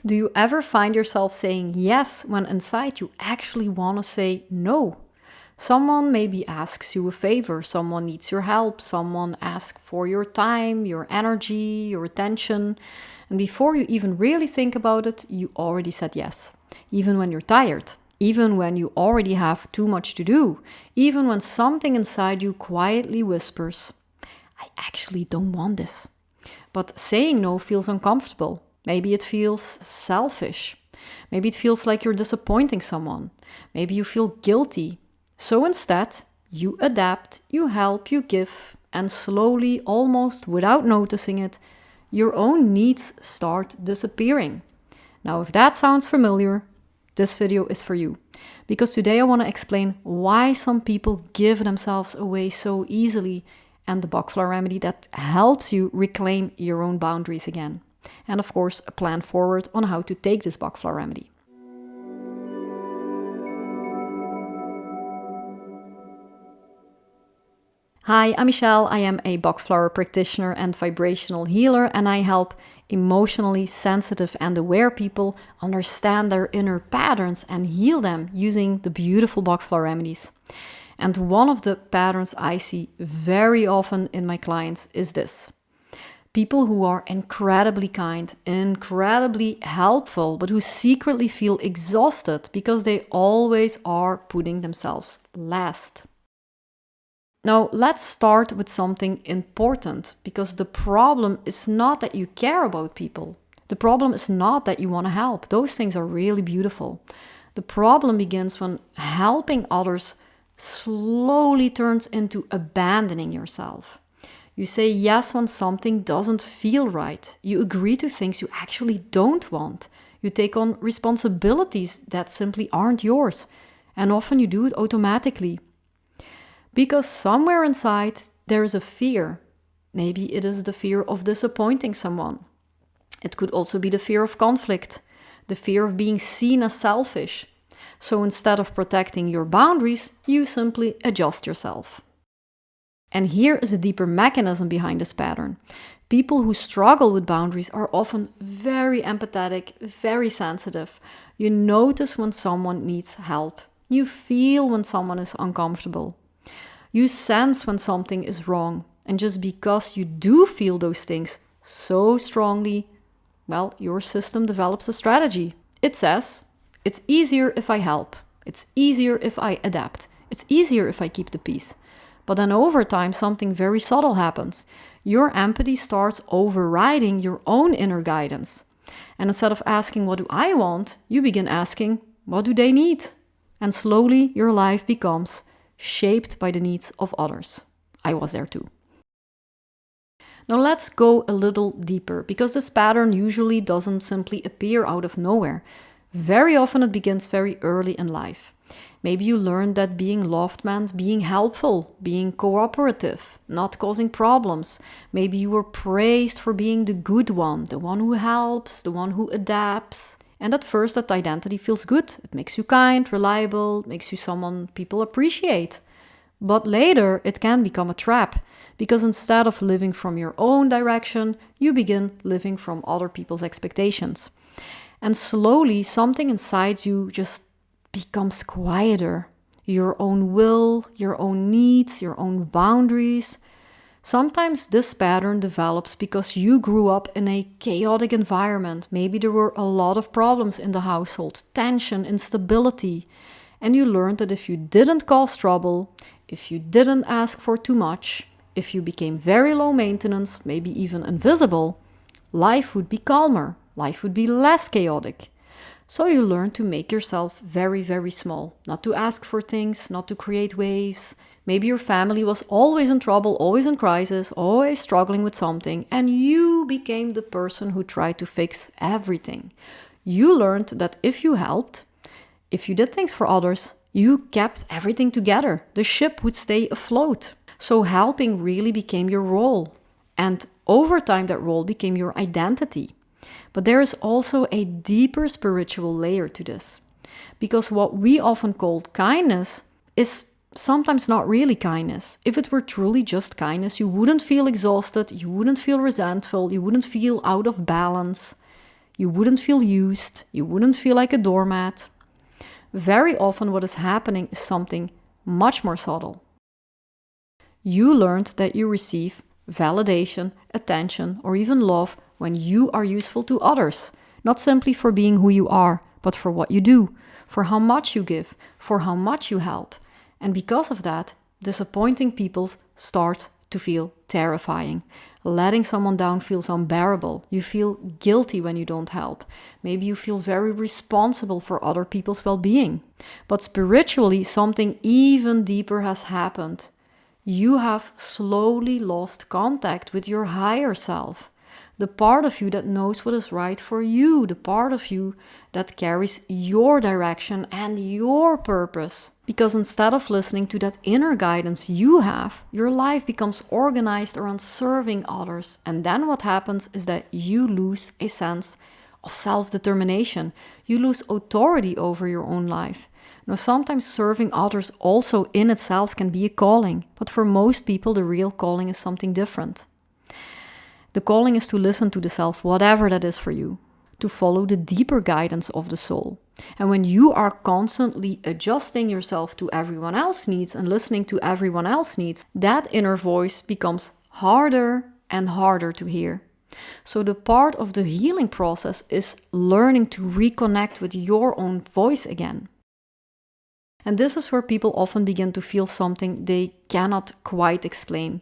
Do you ever find yourself saying yes when inside you actually want to say no? Someone maybe asks you a favor, someone needs your help, someone asks for your time, your energy, your attention. And before you even really think about it, you already said yes. Even when you're tired, even when you already have too much to do, even when something inside you quietly whispers, I actually don't want this. But saying no feels uncomfortable. Maybe it feels selfish. Maybe it feels like you're disappointing someone. Maybe you feel guilty. So instead, you adapt, you help, you give, and slowly, almost without noticing it, your own needs start disappearing. Now, if that sounds familiar, this video is for you. Because today I want to explain why some people give themselves away so easily and the Bach Flower Remedy that helps you reclaim your own boundaries again. And of course, a plan forward on how to take this Bach Flower Remedy. Hi, I'm Michelle. I am a Bach Flower practitioner and vibrational healer, and I help emotionally sensitive and aware people understand their inner patterns and heal them using the beautiful Bach Flower Remedies. And one of the patterns I see very often in my clients is this. People who are incredibly kind, incredibly helpful, but who secretly feel exhausted because they always are putting themselves last. Now, let's start with something important, because the problem is not that you care about people. The problem is not that you want to help. Those things are really beautiful. The problem begins when helping others slowly turns into abandoning yourself. You say yes when something doesn't feel right. You agree to things you actually don't want. You take on responsibilities that simply aren't yours. And often you do it automatically. Because somewhere inside there is a fear. Maybe it is the fear of disappointing someone. It could also be the fear of conflict, the fear of being seen as selfish. So instead of protecting your boundaries, you simply adjust yourself. And here is a deeper mechanism behind this pattern. People who struggle with boundaries are often very empathetic, very sensitive. You notice when someone needs help. You feel when someone is uncomfortable. You sense when something is wrong. And just because you do feel those things so strongly, well, your system develops a strategy. It says, it's easier if I help. It's easier if I adapt. It's easier if I keep the peace. But then over time, something very subtle happens. Your empathy starts overriding your own inner guidance. And instead of asking, what do I want? You begin asking, what do they need? And slowly your life becomes shaped by the needs of others. I was there too. Now let's go a little deeper, because this pattern usually doesn't simply appear out of nowhere. Very often it begins very early in life. Maybe you learned that being loved meant being helpful, being cooperative, not causing problems. Maybe you were praised for being the good one, the one who helps, the one who adapts. And at first that identity feels good. It makes you kind, reliable, makes you someone people appreciate. But later it can become a trap, because instead of living from your own direction, you begin living from other people's expectations. And slowly something inside you just becomes quieter. Your own will, your own needs, your own boundaries. Sometimes this pattern develops because you grew up in a chaotic environment. Maybe there were a lot of problems in the household, tension, instability. And you learned that if you didn't cause trouble, if you didn't ask for too much, if you became very low maintenance, maybe even invisible, life would be calmer, life would be less chaotic. So you learn to make yourself very, very small, not to ask for things, not to create waves. Maybe your family was always in trouble, always in crisis, always struggling with something, and you became the person who tried to fix everything. You learned that if you helped, if you did things for others, you kept everything together. The ship would stay afloat. So helping really became your role. And over time, that role became your identity. But there is also a deeper spiritual layer to this. Because what we often call kindness is sometimes not really kindness. If it were truly just kindness, you wouldn't feel exhausted, you wouldn't feel resentful, you wouldn't feel out of balance. You wouldn't feel used. You wouldn't feel like a doormat. Very often what is happening is something much more subtle. You learned that you receive validation, attention, or even love when you are useful to others, not simply for being who you are, but for what you do, for how much you give, for how much you help. And because of that, disappointing people start to feel terrifying. Letting someone down feels unbearable. You feel guilty when you don't help. Maybe you feel very responsible for other people's well-being. But spiritually, something even deeper has happened. You have slowly lost contact with your higher self. The part of you that knows what is right for you, the part of you that carries your direction and your purpose. Because instead of listening to that inner guidance you have, your life becomes organized around serving others. And then what happens is that you lose a sense of self-determination. You lose authority over your own life. Now, sometimes serving others also in itself can be a calling, but for most people, the real calling is something different. The calling is to listen to the self, whatever that is for you, to follow the deeper guidance of the soul. And when you are constantly adjusting yourself to everyone else's needs and listening to everyone else's needs, that inner voice becomes harder and harder to hear. So the part of the healing process is learning to reconnect with your own voice again. And this is where people often begin to feel something they cannot quite explain.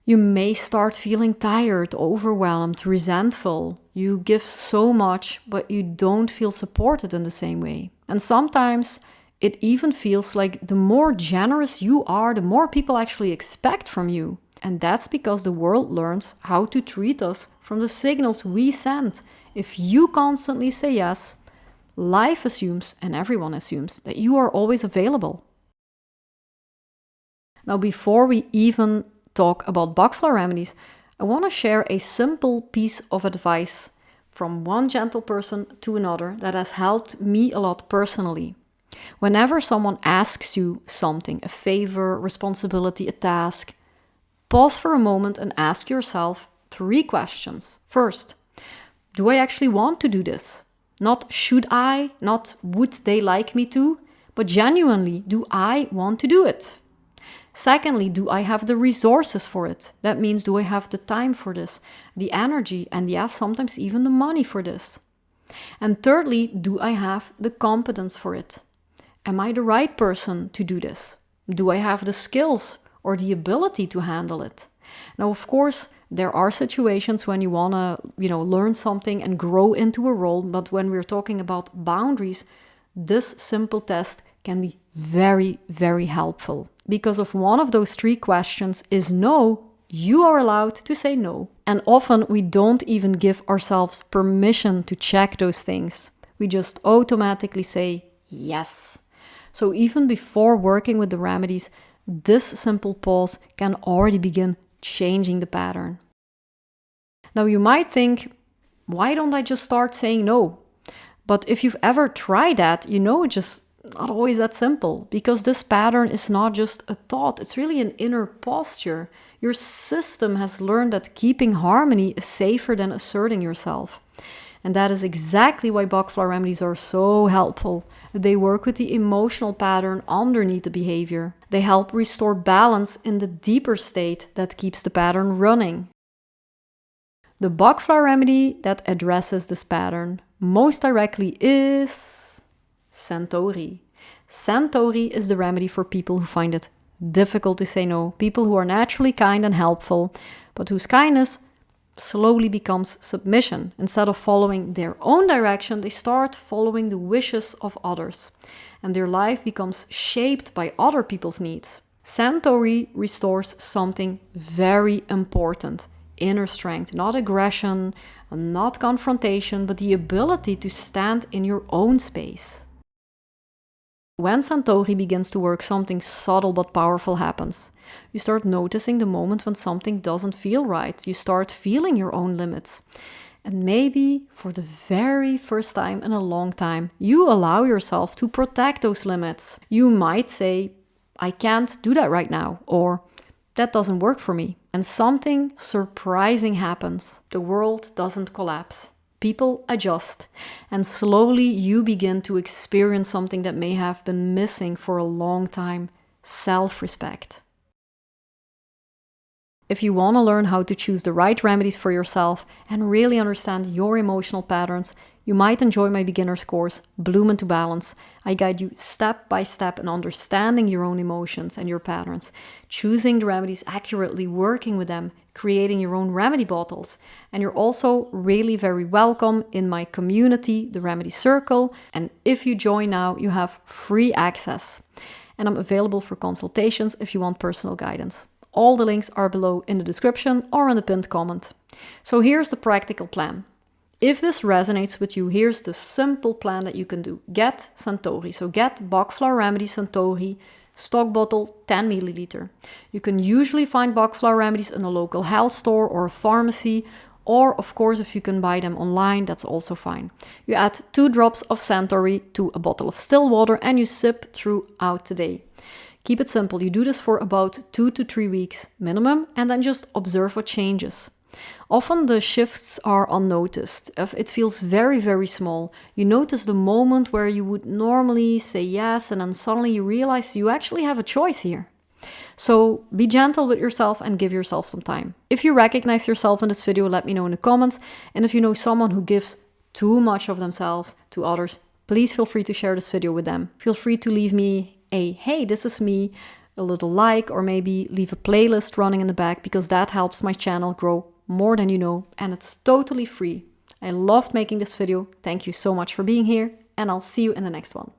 You may start feeling tired, overwhelmed, resentful. You give so much, but you don't feel supported in the same way. And sometimes it even feels like the more generous you are, the more people actually expect from you. And that's because the world learns how to treat us from the signals we send. If you constantly say yes, life assumes, and everyone assumes, that you are always available. Now, before we even talk about Bach Flower Remedies, I want to share a simple piece of advice from one gentle person to another that has helped me a lot personally. Whenever someone asks you something, a favor, responsibility, a task, pause for a moment and ask yourself 3 questions. First, do I actually want to do this? Not should I, not would they like me to, but genuinely, do I want to do it? Secondly, do I have the resources for it? That means, do I have the time for this, the energy, and yes, sometimes even the money for this? And thirdly, do I have the competence for it? Am I the right person to do this? Do I have the skills or the ability to handle it? Now, of course, there are situations when you want to, learn something and grow into a role, but when we're talking about boundaries, this simple test can be very, very helpful. Because if one of those 3 questions is no, you are allowed to say no. And often we don't even give ourselves permission to check those things. We just automatically say yes. So even before working with the remedies, this simple pause can already begin changing the pattern. Now you might think, why don't I just start saying no? But if you've ever tried that, it's just not always that simple, because this pattern is not just a thought, it's really an inner posture. Your system has learned that keeping harmony is safer than asserting yourself. And that is exactly why Bach Flower Remedies are so helpful. They work with the emotional pattern underneath the behavior. They help restore balance in the deeper state that keeps the pattern running. The Bach Flower Remedy that addresses this pattern most directly is Centaury. Centaury is the remedy for people who find it difficult to say no, people who are naturally kind and helpful, but whose kindness slowly becomes submission. Instead of following their own direction, they start following the wishes of others, and their life becomes shaped by other people's needs. Centaury restores something very important: inner strength, not aggression, not confrontation, but the ability to stand in your own space. When Centaury begins to work, something subtle but powerful happens. You start noticing the moment when something doesn't feel right. You start feeling your own limits. And maybe for the very first time in a long time, you allow yourself to protect those limits. You might say, I can't do that right now, or that doesn't work for me. And something surprising happens. The world doesn't collapse. people adjust. And slowly you begin to experience something that may have been missing for a long time: self-respect. If you want to learn how to choose the right remedies for yourself and really understand your emotional patterns, you might enjoy my beginner's course, Bloom into Balance. I guide you step by step in understanding your own emotions and your patterns, choosing the remedies accurately, working with them, creating your own remedy bottles. And you're also really very welcome in my community, the Remedy Circle. And if you join now, you have free access. And I'm available for consultations if you want personal guidance. All the links are below in the description or in the pinned comment. So here's the practical plan. If this resonates with you, here's the simple plan that you can do. Get Centaury. So get Bach Flower Remedy Centaury, stock bottle, 10 milliliter. You can usually find Bach Flower Remedies in a local health store or a pharmacy, or of course if you can buy them online, that's also fine. You add 2 drops of Centaury to a bottle of still water and you sip throughout the day. Keep it simple. You do this for about 2 to 3 weeks minimum and then just observe what changes. Often the shifts are unnoticed. If it feels very, very small, you notice the moment where you would normally say yes and then suddenly you realize you actually have a choice here. So be gentle with yourself and give yourself some time. If you recognize yourself in this video, let me know in the comments. And if you know someone who gives too much of themselves to others, please feel free to share this video with them. Feel free to leave me a "hey, this is me," a little like, or maybe leave a playlist running in the back, because that helps my channel grow more than you know, and it's totally free. I loved making this video. Thank you so much for being here, and I'll see you in the next one.